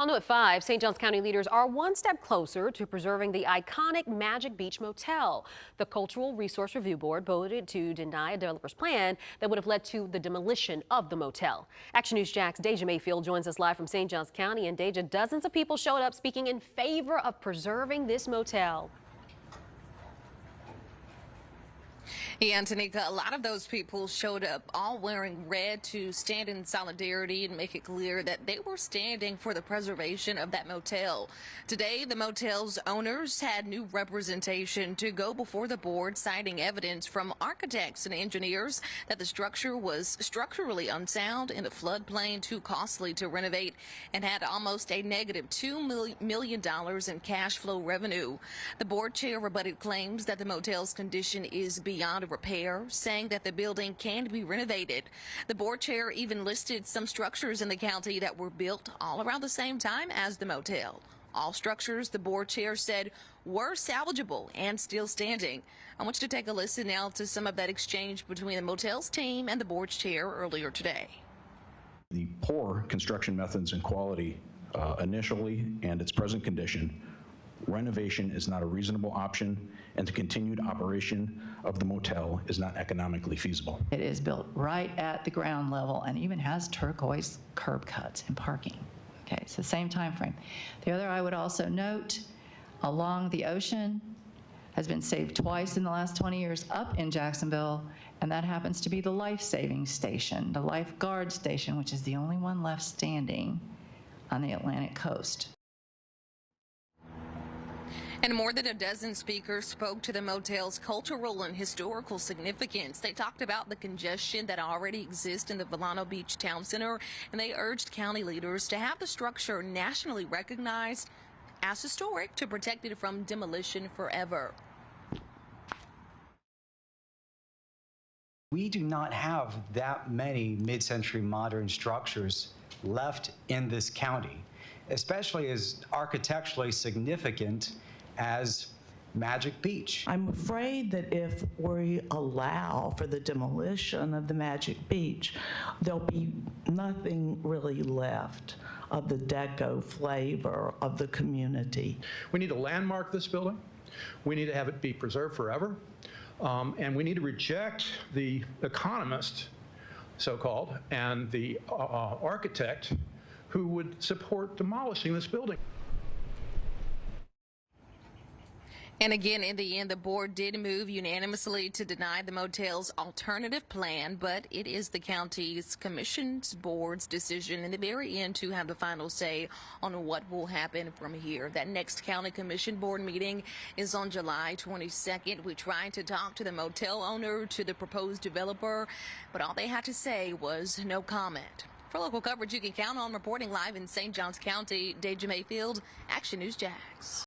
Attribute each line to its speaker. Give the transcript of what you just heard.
Speaker 1: On New at 5, St. Johns County leaders are one step closer to preserving the iconic Magic Beach Motel. The Cultural Resource Review Board voted to deny a developer's plan that would have led to the demolition of the motel. Action News Jack's Deja Mayfield joins us live from St. Johns County. And Deja, dozens of people showed up speaking in favor of preserving this motel.
Speaker 2: Yeah, and Tanika, a lot of those people showed up all wearing red to stand in solidarity and make it clear that they were standing for the preservation of that motel. Today, the motel's owners had new representation to go before the board, citing evidence from architects and engineers that the structure was structurally unsound in a floodplain, too costly to renovate, and had almost a negative $2 million in cash flow revenue. The board chair rebutted claims that the motel's condition is beyond repair, saying that the building can be renovated. The board chair even listed some structures in the county that were built all around the same time as the motel. All structures, the board chair said, were salvageable and still standing. I want you to take a listen now to some of that exchange between the motel's team and the board chair earlier today.
Speaker 3: The poor construction methods and quality initially and its present condition, renovation is not a reasonable option, and the continued operation of the motel is not economically feasible.
Speaker 4: It is built right at the ground level and even has turquoise curb cuts and parking. Okay, it's the same time frame. The other I would also note, along the ocean has been saved twice in the last 20 years up in Jacksonville, and that happens to be the life-saving station, the lifeguard station, which is the only one left standing on the Atlantic coast.
Speaker 2: And more than a dozen speakers spoke to the motel's cultural and historical significance. They talked about the congestion that already exists in the Volcano Beach Town Center, and they urged county leaders to have the structure nationally recognized as historic to protect it from demolition forever.
Speaker 5: We do not have that many mid-century modern structures left in this county, especially as architecturally significant as Magic Beach.
Speaker 6: I'm afraid that if we allow for the demolition of the Magic Beach, there'll be nothing really left of the deco flavor of the community.
Speaker 7: We need to landmark this building. We need to have it be preserved forever. And we need to reject the economist, so-called, and the architect who would support demolishing this building.
Speaker 2: And again, in the end, the board did move unanimously to deny the motel's alternative plan, but it is the county's commission's board's decision in the very end to have the final say on what will happen from here. That next county commission board meeting is on July 22nd. We tried to talk to the motel owner, to the proposed developer, but all they had to say was no comment. For local coverage you can count on, reporting live in St. Johns County, Deja Mayfield, Action News Jax.